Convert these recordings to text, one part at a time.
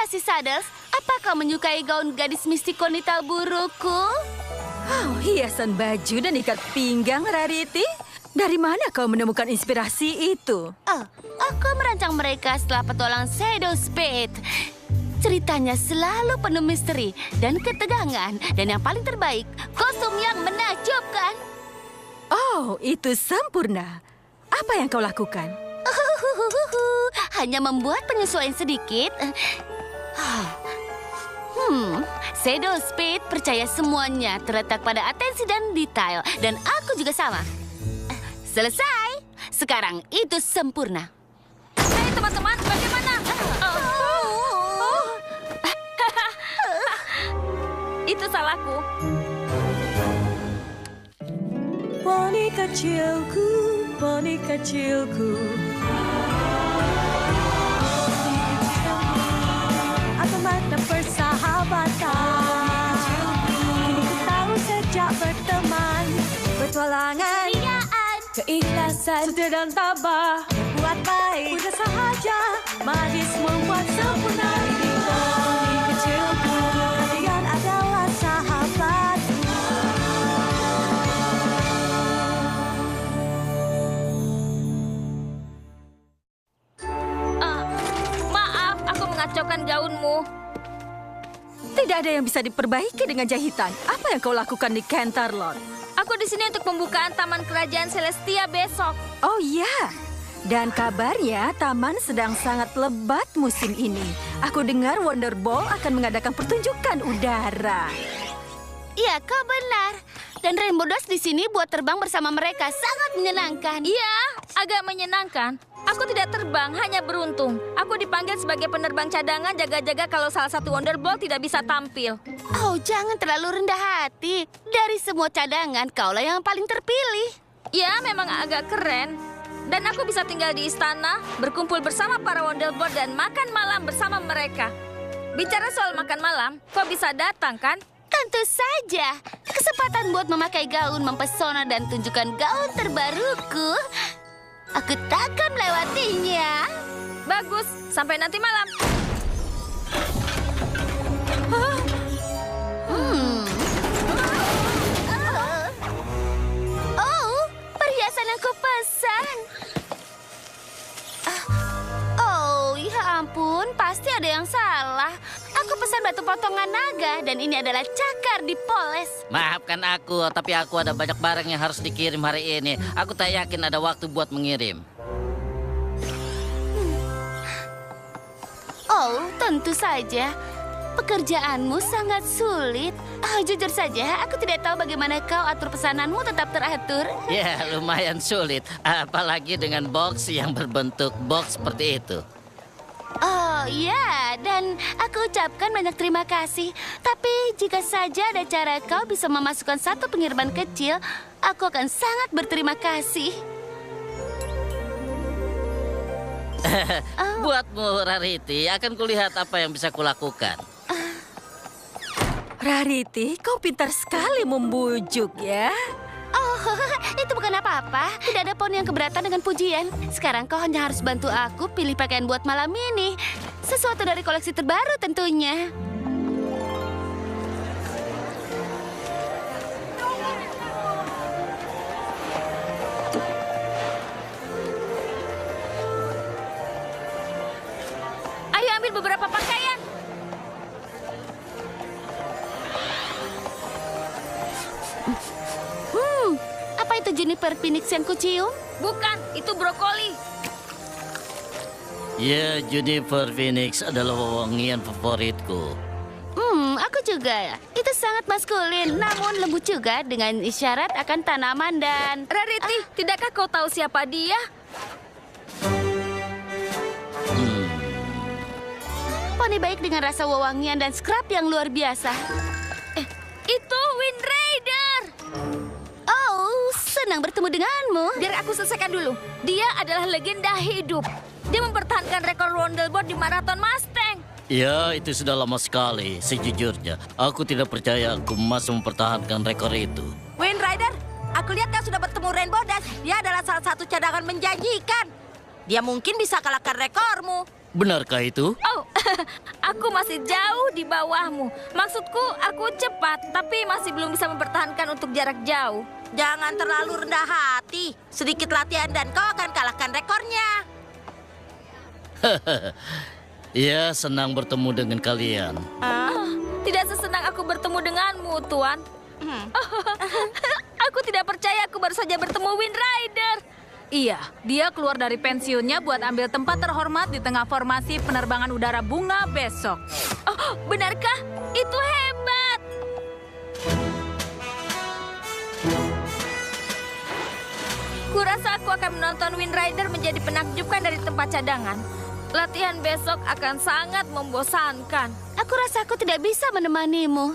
kasih, Saddles. Apa kau menyukai gaun gadis mistik wanita buruku? Oh, hiasan baju dan ikat pinggang, Rarity. Dari mana kau menemukan inspirasi itu? Oh, aku merancang mereka setelah petualang Shadow Spade. Ceritanya selalu penuh misteri dan ketegangan. Dan yang paling terbaik, kostum yang menakjubkan. Oh, itu sempurna. Apa yang kau lakukan? Hanya membuat penyesuaian sedikit. Shadow Spade percaya semuanya terletak pada atensi dan detail. Dan aku juga sama. Selesai. Sekarang itu sempurna. Hai teman-teman, bagaimana? Itu salahku. Poni kecilku, poni kecilku. Aku makna persahabatan. Kini ku tahu sejak berteman, bertualangan, keikhlasan, setia dan tabah, buat baik, mudah sahaja, manis membuat sempurna. Ini poni kecilku, kalian adalah sahabatku. Maaf, aku mengacaukan gaunmu. Tidak ada yang bisa diperbaiki dengan jahitan. Apa yang kau lakukan di Canterlot? Aku di sini untuk pembukaan Taman Kerajaan Celestia besok. Oh ya, dan kabarnya taman sedang sangat lebat musim ini. Aku dengar Wonder Ball akan mengadakan pertunjukan udara. Iya, kau benar. Dan Rainbow Dash di sini buat terbang bersama mereka sangat menyenangkan. Iya, agak menyenangkan. Aku tidak terbang, hanya beruntung. Aku dipanggil sebagai penerbang cadangan jaga-jaga kalau salah satu Wonder Ball tidak bisa tampil. Oh, jangan terlalu rendah hati. Dari semua cadangan, kaulah yang paling terpilih. Ya, memang agak keren. Dan aku bisa tinggal di istana, berkumpul bersama para Wonder Ball dan makan malam bersama mereka. Bicara soal makan malam, kau bisa datang kan? Tentu saja. Kesempatan buat memakai gaun mempesona dan tunjukkan gaun terbaruku. Aku takkan melewatinya. Bagus, sampai nanti malam. Oh, perhiasan yang kupesan. Oh, ya ampun, pasti ada yang salah. Aku pesan batu potongan naga dan ini adalah cakar dipoles. Maafkan aku, tapi aku ada banyak barang yang harus dikirim hari ini. Aku tak yakin ada waktu buat mengirim. Oh, tentu saja. Pekerjaanmu sangat sulit. Jujur saja, aku tidak tahu bagaimana kau atur pesananmu tetap teratur. Ya, lumayan sulit. Apalagi dengan box yang berbentuk box seperti itu. Oh ya, dan aku ucapkan banyak terima kasih. Tapi jika saja ada cara kau bisa memasukkan satu pengiriman kecil, aku akan sangat berterima kasih. Buatmu, Rarity, akan kulihat apa yang bisa kulakukan. Rarity, kau pintar sekali membujuk ya. Oh, itu bukan apa-apa. Tidak ada poni yang keberatan dengan pujian. Sekarang kau hanya harus bantu aku pilih pakaian buat malam ini. Sesuatu dari koleksi terbaru tentunya. Ayo ambil beberapa pakaian. Apa itu Juniper Phoenix yang kucium? Bukan, itu brokoli. Ya, Juniper Phoenix adalah wewangian favoritku. Aku juga. Itu sangat maskulin, namun lembut juga dengan isyarat akan tanaman dan... Rarity, tidakkah kau tahu siapa dia? Poni baik dengan rasa wewangian dan scrub yang luar biasa. Itu Wind Rider. Oh, senang bertemu denganmu. Biar aku selesaikan dulu. Dia adalah legenda hidup. Dia mempertahankan rekor Wonderboard di Marathon Mustang. Ya, itu sudah lama sekali. Sejujurnya, aku tidak percaya aku masih mempertahankan rekor itu. Wind Rider, aku lihat kau sudah bertemu Rainbow Dash. Dia adalah salah satu cadangan menjanjikan. Dia mungkin bisa kalahkan rekormu. Benarkah itu? Oh, aku masih jauh di bawahmu. Maksudku, aku cepat, tapi masih belum bisa mempertahankan untuk jarak jauh. Jangan terlalu rendah hati. Sedikit latihan dan kau akan kalahkan rekornya. Ya, senang bertemu dengan kalian. Tidak sesenang aku bertemu denganmu, Tuan. Aku tidak percaya aku baru saja bertemu Wind Rider. Iya, dia keluar dari pensiunnya buat ambil tempat terhormat di tengah formasi penerbangan udara bunga besok. Oh, benarkah? Itu hebat. Kurasa aku akan menonton Wind Rider menjadi penakjubkan dari tempat cadangan. Latihan besok akan sangat membosankan. Aku rasa aku tidak bisa menemanimu.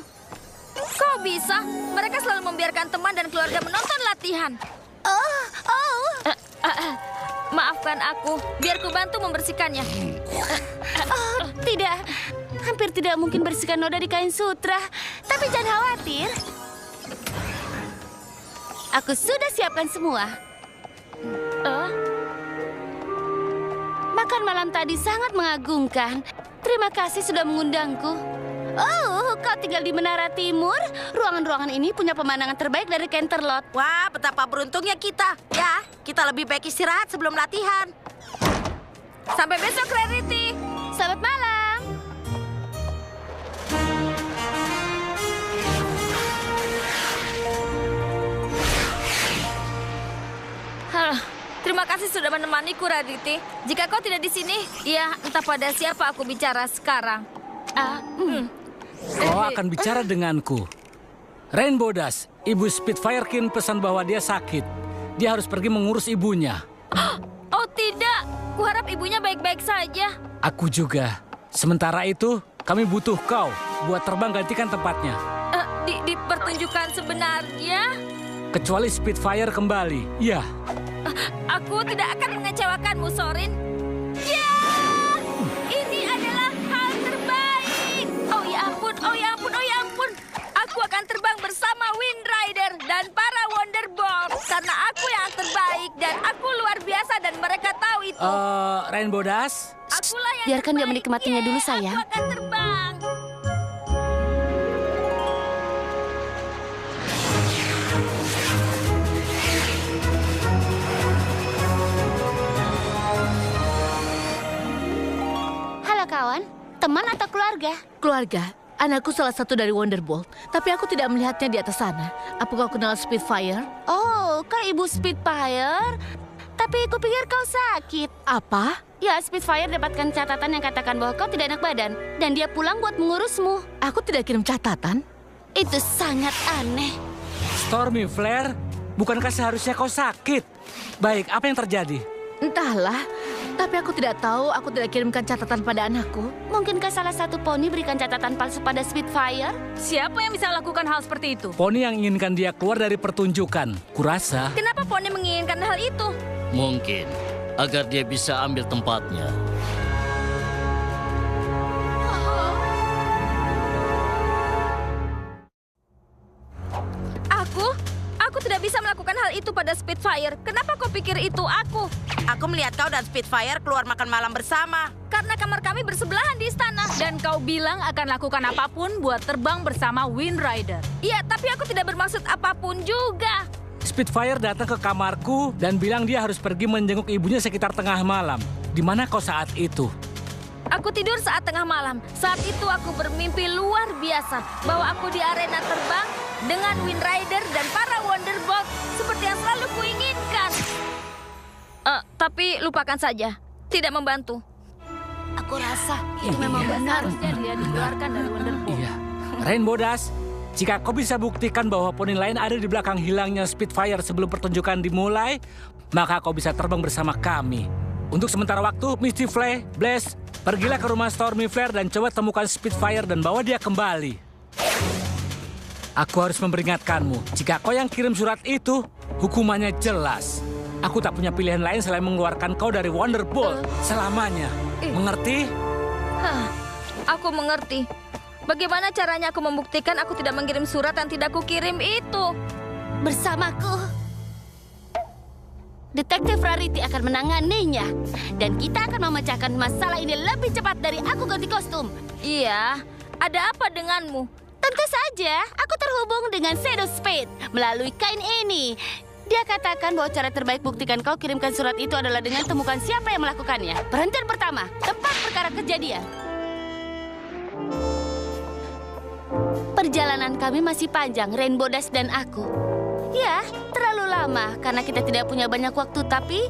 Kok bisa? Mereka selalu membiarkan teman dan keluarga menonton latihan. Maafkan aku, biar ku bantu membersihkannya. Tidak, hampir tidak mungkin bersihkan noda di kain sutra. Tapi jangan khawatir. Aku sudah siapkan semua. Makan malam tadi sangat mengagumkan. Terima kasih sudah mengundangku. Oh, kau tinggal di Menara Timur? Ruangan-ruangan ini punya pemandangan terbaik dari Canterlot. Wah, betapa beruntungnya kita. Ya, kita lebih baik istirahat sebelum latihan. Sampai besok, Rarity. Selamat malam. Terima kasih sudah menemaniku, Rarity. Jika kau tidak di sini, ya entah pada siapa aku bicara sekarang. Kau akan bicara denganku. Rainbow Dash, Ibu Spitfirekin pesan bahwa dia sakit. Dia harus pergi mengurus ibunya. Oh tidak, kuharap ibunya baik-baik saja. Aku juga. Sementara itu, kami butuh kau buat terbang gantikan tempatnya. Di pertunjukan sebenarnya, Kecuali Spitfire kembali. Ya, aku tidak akan mengecewakanmu, Sorin. Ya, ini adalah hal terbaik. Oh ya ampun, oh ya ampun, oh ya ampun. Aku akan terbang bersama Wind Rider dan para Wonderbolt. Karena aku yang terbaik dan aku luar biasa dan mereka tahu itu. Rainbow Dash. Akulah yang Biarkan dia terbaik. menikmatinya dulu, Yeah, sayang. Aku akan terbang. Halo kawan, teman atau keluarga? Keluarga, anakku salah satu dari Wonderbolt, tapi aku tidak melihatnya di atas sana. Apa kau kenal Spitfire? Oh, kau ibu Spitfire? Tapi kupikir kau sakit. Apa? Ya, Spitfire dapatkan catatan yang katakan bahwa kau tidak enak badan. Dan dia pulang buat mengurusmu. Aku tidak kirim catatan. Itu sangat aneh. Stormy Flare, bukankah seharusnya kau sakit? Baik, apa yang terjadi? Entahlah, tapi aku tidak tahu. Aku tidak kirimkan catatan pada anakku. Mungkinkah salah satu poni berikan catatan palsu pada Spitfire? Siapa yang bisa lakukan hal seperti itu? Poni yang inginkan dia keluar dari pertunjukan. Kurasa Kenapa Poni menginginkan hal itu? Mungkin agar dia bisa ambil tempatnya. Aku tidak bisa melakukan hal itu pada Spitfire. Kenapa kau pikir itu aku? Aku melihat kau dan Spitfire keluar makan malam bersama. Karena kamar kami bersebelahan di istana. Dan kau bilang akan lakukan apapun buat terbang bersama Wind Rider. Iya, tapi aku tidak bermaksud apapun juga. Spitfire datang ke kamarku dan bilang dia harus pergi menjenguk ibunya sekitar tengah malam. Di mana kau saat itu? Aku tidur saat tengah malam. Saat itu aku bermimpi luar biasa bahwa aku di arena terbang dengan Wind Rider dan para Wonderbolt seperti yang selalu kuinginkan. Tapi lupakan saja. Tidak membantu. Aku rasa itu memang benar. Seharusnya dia dikeluarkan dari Wonderbolt. Iya. Rainbow Dash, jika kau bisa buktikan bahwa poni lain ada di belakang hilangnya Spitfire sebelum pertunjukan dimulai, maka kau bisa terbang bersama kami. Untuk sementara waktu, Misty Flare, Blaze, pergilah ke rumah Stormy Flare dan coba temukan Spitfire dan bawa dia kembali. Aku harus memperingatkanmu, jika kau yang kirim surat itu, hukumannya jelas. Aku tak punya pilihan lain selain mengeluarkan kau dari Wonderbolt selamanya. Mengerti? Aku mengerti. Bagaimana caranya aku membuktikan aku tidak mengirim surat yang tidak kukirim itu? Bersamaku. Detektif Rarity akan menanganinya. Dan kita akan memecahkan masalah ini lebih cepat dari aku ganti kostum. Iya, ada apa denganmu? Tentu saja, aku terhubung dengan Shadow Spade melalui kain ini. Dia katakan bahwa cara terbaik buktikan kau kirimkan surat itu adalah dengan temukan siapa yang melakukannya. Perhentian pertama, tempat perkara kejadian. Perjalanan kami masih panjang, Rainbow Dash dan aku. Ya, terlalu lama karena kita tidak punya banyak waktu, tapi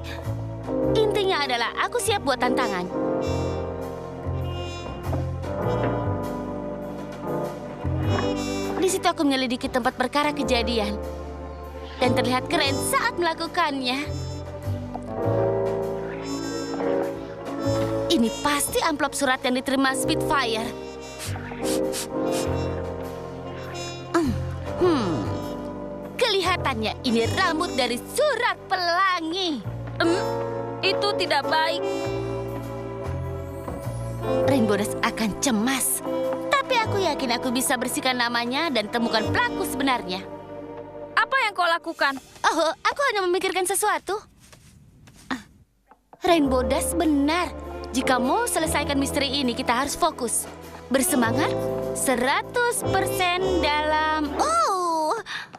intinya adalah aku siap buat tantangan. Di situ aku menyelidiki tempat perkara kejadian dan terlihat keren saat melakukannya. Ini pasti amplop surat yang diterima Spitfire. Kelihatannya ini rambut dari surat pelangi. Itu tidak baik. Rainbow Dash akan cemas. Tapi aku yakin aku bisa bersihkan namanya dan temukan pelaku sebenarnya. Apa yang kau lakukan? Oh, aku hanya memikirkan sesuatu. Rainbow Dash benar. Jika mau selesaikan misteri ini, kita harus fokus. Bersemangat 100% dalam...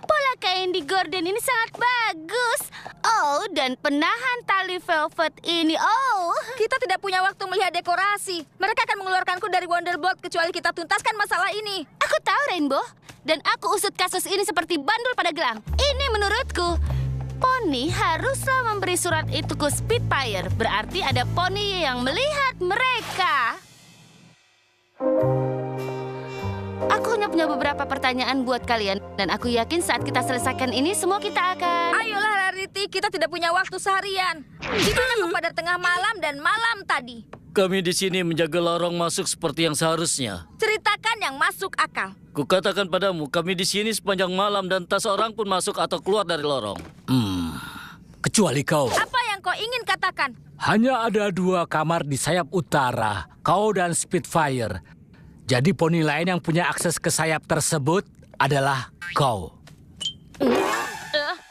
Pola kain di gorden ini sangat bagus. Dan penahan tali velvet ini. Kita tidak punya waktu melihat dekorasi. Mereka akan mengeluarkanku dari Wonderbolt kecuali kita tuntaskan masalah ini. Aku tahu, Rainbow. Dan aku usut kasus ini seperti bandul pada gelang. Ini menurutku. Poni haruslah memberi surat itu ke Spitfire. Berarti ada poni yang melihat mereka. Aku hanya punya beberapa pertanyaan buat kalian. Dan aku yakin saat kita selesaikan ini, semua kita akan... Ayolah, Rarity. Kita tidak punya waktu seharian. Di mana kau pada tengah malam dan malam tadi? Kami di sini menjaga lorong masuk seperti yang seharusnya. Ceritakan yang masuk akal. Kukatakan padamu, kami di sini sepanjang malam dan tak seorang pun masuk atau keluar dari lorong. Kecuali kau. Apa yang kau ingin katakan? Hanya ada 2 kamar di sayap utara, kau dan Spitfire. Jadi poni lain yang punya akses ke sayap tersebut adalah kau.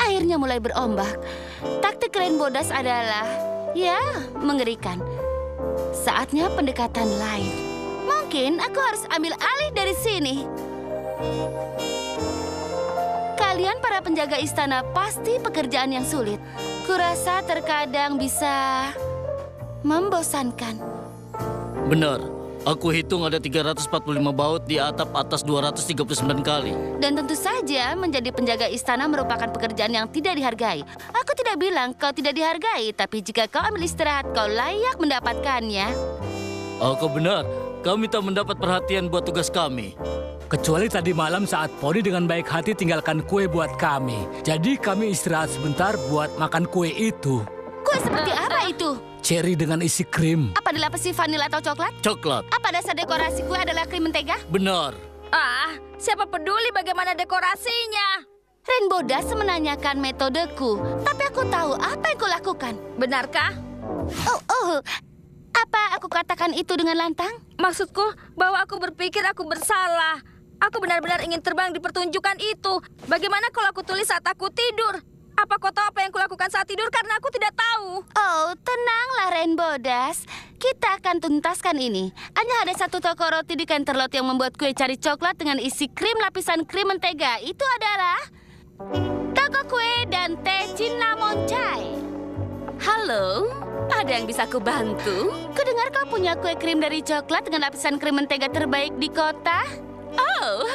Airnya mulai berombak. Taktik Rainbow Dash adalah, ya, mengerikan. Saatnya pendekatan lain. Mungkin aku harus ambil alih dari sini. Kalian para penjaga istana pasti pekerjaan yang sulit. Kurasa terkadang bisa membosankan. Benar. Aku hitung ada 345 baut di atap atas 239 kali. Dan tentu saja menjadi penjaga istana merupakan pekerjaan yang tidak dihargai. Aku tidak bilang kau tidak dihargai, tapi jika kau ambil istirahat, kau layak mendapatkannya. Kau benar. Kami tak mendapat perhatian buat tugas kami. Kecuali tadi malam saat Poni dengan baik hati tinggalkan kue buat kami. Jadi kami istirahat sebentar buat makan kue itu. Kue seperti apa itu? Cherry dengan isi krim. Apa dilapisi vanila atau coklat? Coklat. Apa dasar dekorasi kue adalah krim mentega? Benar. Siapa peduli bagaimana dekorasinya? Rainbow Dash menanyakan metodeku, tapi aku tahu apa yang kulakukan. Benarkah? Apa aku katakan itu dengan lantang? Maksudku bahwa aku berpikir aku bersalah. Aku benar-benar ingin terbang di pertunjukan itu. Bagaimana kalau aku tulis saat aku tidur? Apa kau tahu apa yang kulakukan saat tidur? Karena aku tidak tahu. Tenanglah Rainbow Dash. Kita akan tuntaskan ini. Hanya ada satu toko roti di Canterlot yang membuat kue cari coklat dengan isi krim lapisan krim mentega. Itu adalah toko kue dan teh cinnamon chai. Halo, ada yang bisa aku bantu? Kudengar kau punya kue krim dari coklat dengan lapisan krim mentega terbaik di kota?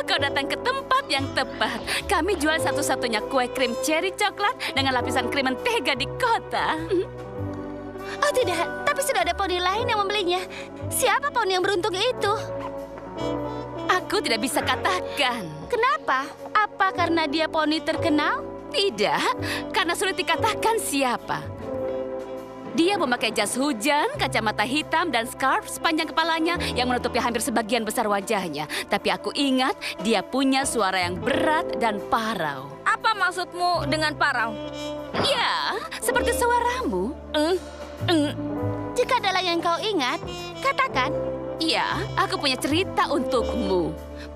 Kau datang ke tempat yang tepat. Kami jual satu-satunya kue krim cherry coklat dengan lapisan krim mentega di kota. Oh tidak, tapi sudah ada poni lain yang membelinya. Siapa poni yang beruntung itu? Aku tidak bisa katakan. Kenapa? Apa karena dia poni terkenal? Tidak, karena sulit dikatakan siapa. Dia memakai jas hujan, kacamata hitam, dan scarf sepanjang kepalanya yang menutupi hampir sebagian besar wajahnya. Tapi aku ingat dia punya suara yang berat dan parau. Apa maksudmu dengan parau? Ya, seperti suaramu. Jika adalah yang kau ingat, katakan. Ya, aku punya cerita untukmu.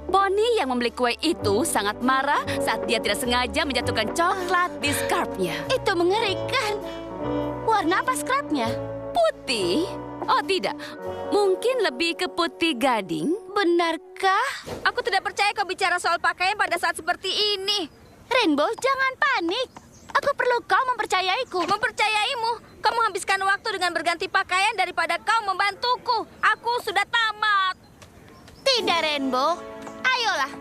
Poni yang membeli kue itu sangat marah saat dia tidak sengaja menjatuhkan coklat di scarfnya. Itu mengerikan. Warna apa scrubnya? Putih? Oh tidak, mungkin lebih ke putih gading. Benarkah? Aku tidak percaya kau bicara soal pakaian pada saat seperti ini. Rainbow, jangan panik. Aku perlu kau mempercayaiku. Mempercayaimu, kau menghabiskan waktu dengan berganti pakaian daripada kau membantuku. Aku sudah tamat. Tidak, Rainbow. Ayolah.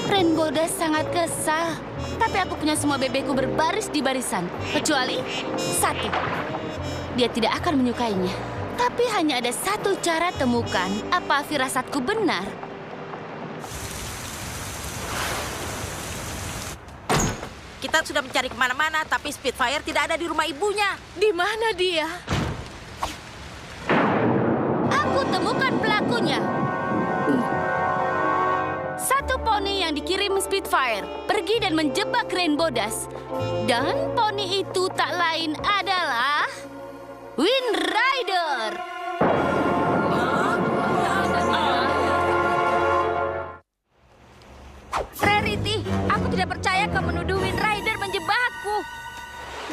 Rainbow Dash sangat kesal. Tapi aku punya semua bebekku berbaris di barisan. Kecuali satu. Dia tidak akan menyukainya. Tapi hanya ada satu cara temukan. Apa firasatku benar? Kita sudah mencari kemana-mana, tapi Spitfire tidak ada di rumah ibunya. Di mana dia? Aku temukan pelakunya. Satu poni yang dikirim Spitfire pergi dan menjebak Rainbow Dash. Dan poni itu tak lain adalah Wind Rider. Rarity, aku tidak percaya kau menuduh Wind Rider menjebakku.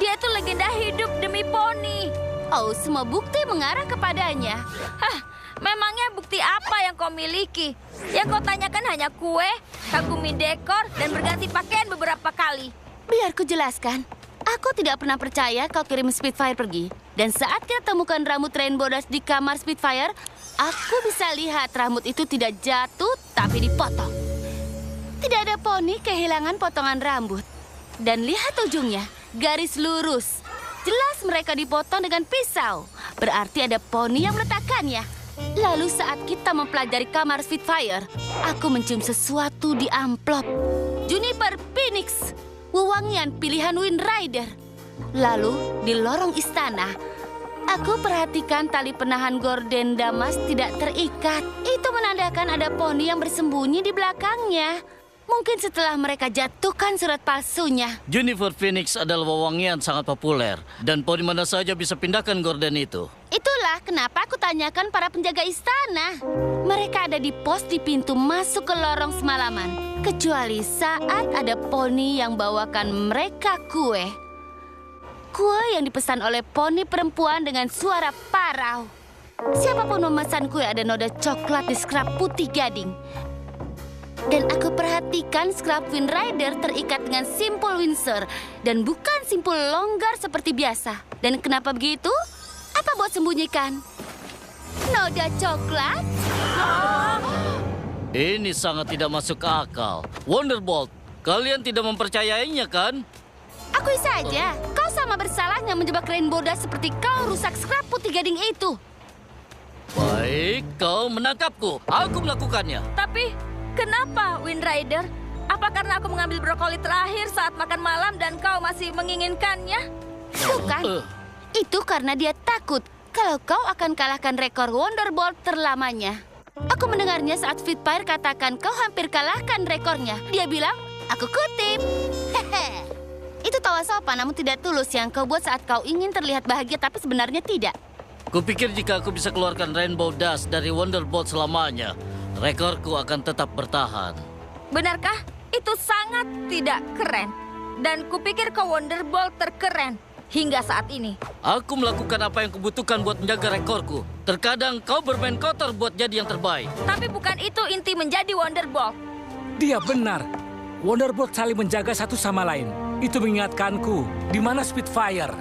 Dia itu legenda hidup demi poni. Oh, semua bukti mengarah kepadanya. Hah, memangnya bukti apa yang kau miliki? Yang kau tanyakan hanya kue, kagumi dekor, dan berganti pakaian beberapa kali. Biar ku jelaskan. Aku tidak pernah percaya kau kirim Spitfire pergi. Dan saat kita temukan rambut Rainbow Dash di kamar Spitfire, aku bisa lihat rambut itu tidak jatuh, tapi dipotong. Tidak ada poni kehilangan potongan rambut. Dan lihat ujungnya, garis lurus. Jelas mereka dipotong dengan pisau. Berarti ada poni yang meletakkannya. Lalu saat kita mempelajari kamar Spitfire, aku mencium sesuatu di amplop. Juniper Phoenix, wewangian pilihan Wind Rider. Lalu di lorong istana, aku perhatikan tali penahan gorden damas tidak terikat. Itu menandakan ada poni yang bersembunyi di belakangnya. Mungkin setelah mereka jatuhkan surat palsunya. Juniper Phoenix adalah wewangian sangat populer. Dan poni mana saja bisa pindahkan gorden itu. Itulah kenapa aku tanyakan para penjaga istana. Mereka ada di pos di pintu masuk ke lorong semalaman. Kecuali saat ada poni yang bawakan mereka kue. Kue yang dipesan oleh poni perempuan dengan suara parau. Siapapun memesan kue ada noda coklat di scrub putih gading. Dan aku perhatikan scrub Wind Rider terikat dengan simpul Windsor. Dan bukan simpul longgar seperti biasa. Dan kenapa begitu? Apa buat sembunyikan? Noda coklat? Ini sangat tidak masuk akal. Wonderbolt, kalian tidak mempercayainya kan? Akui saja, kau sama bersalahnya menjebak Rainbow Dash seperti kau rusak scrub putih gading itu. Baik, kau menangkapku. Aku melakukannya. Tapi, kenapa Wind Rider? Apa karena aku mengambil brokoli terakhir saat makan malam dan kau masih menginginkannya? Bukan. Itu karena dia takut kalau kau akan kalahkan rekor Wonderbolt terlamanya. Aku mendengarnya saat Spitfire katakan kau hampir kalahkan rekornya. Dia bilang, aku kutip. Hehe. Itu tawa sopan namun tidak tulus yang kau buat saat kau ingin terlihat bahagia tapi sebenarnya tidak. Kupikir jika aku bisa keluarkan Rainbow Dash dari Wonderbolt selamanya, rekorku akan tetap bertahan. Benarkah? Itu sangat tidak keren. Dan kupikir kau Wonderbolt terkeren hingga saat ini. Aku melakukan apa yang kubutuhkan buat menjaga rekorku. Terkadang kau bermain kotor buat jadi yang terbaik. Tapi bukan itu inti menjadi Wonderbolt. Dia benar. Wonderbolt saling menjaga satu sama lain. Itu mengingatkanku, di mana Spitfire?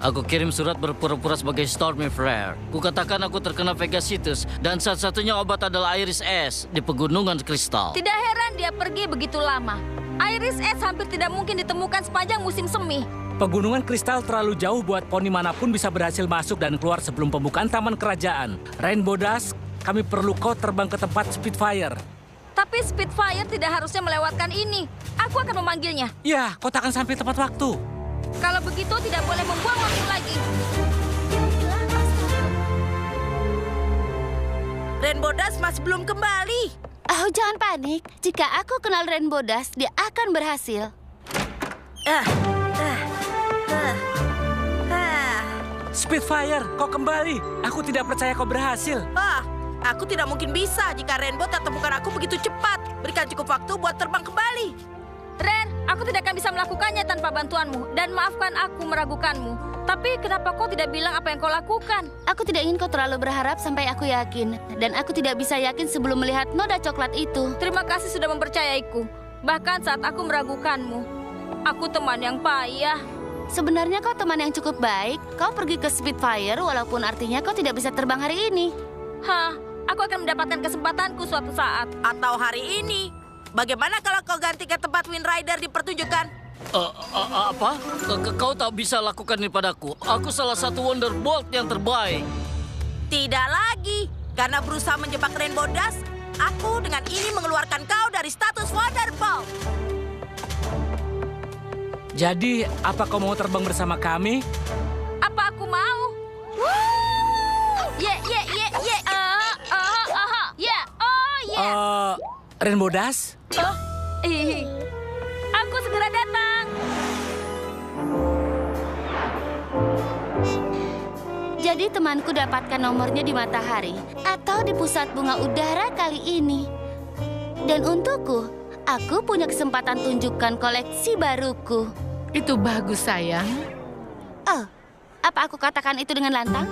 Aku kirim surat berpura-pura sebagai Stormy Flare. Kukatakan aku terkena Vegasitus dan satu-satunya obat adalah Iris S di pegunungan kristal. Tidak heran dia pergi begitu lama. Iris S hampir tidak mungkin ditemukan sepanjang musim semi. Pegunungan kristal terlalu jauh buat poni manapun bisa berhasil masuk dan keluar sebelum pembukaan taman kerajaan. Rainbow Dash, kami perlu kau terbang ke tempat Spitfire. Tapi Spitfire tidak harusnya melewatkan ini. Aku akan memanggilnya. Ya, kau tak akan sampai tepat waktu. Kalau begitu tidak boleh membuang waktu lagi. Rainbow Dash masih belum kembali. Oh, jangan panik. Jika aku kenal Rainbow Dash, dia akan berhasil. Spitfire, kau kembali. Aku tidak percaya kau berhasil. Aku tidak mungkin bisa jika Rainbow tak temukan aku begitu cepat. Berikan cukup waktu buat terbang kembali. Ren, aku tidak akan bisa melakukannya tanpa bantuanmu. Dan maafkan aku meragukanmu. Tapi kenapa kau tidak bilang apa yang kau lakukan? Aku tidak ingin kau terlalu berharap sampai aku yakin. Dan aku tidak bisa yakin sebelum melihat noda coklat itu. Terima kasih sudah mempercayaiku. Bahkan saat aku meragukanmu. Aku teman yang payah. Sebenarnya kau teman yang cukup baik. Kau pergi ke Spitfire walaupun artinya kau tidak bisa terbang hari ini. Hah, aku akan mendapatkan kesempatanku suatu saat. Atau hari ini. Bagaimana kalau kau ganti ke tempat Wind Rider di pertunjukan? Apa? Kau tak bisa lakukan ini padaku. Aku salah satu Wonderbolt yang terbaik. Tidak lagi. Karena berusaha menjebak Rainbow Dash, aku dengan ini mengeluarkan kau dari status Wonderbolt. Jadi, apa kau mau terbang bersama kami? Apa aku mau? Ye, ye, ye, ye. Ya, oh ya. Rainbow Dash? Aku segera datang. Jadi temanku dapatkan nomornya di matahari atau di pusat bunga udara kali ini. Dan untukku, aku punya kesempatan tunjukkan koleksi baruku. Itu bagus, sayang. Oh, apa aku katakan itu dengan lantang?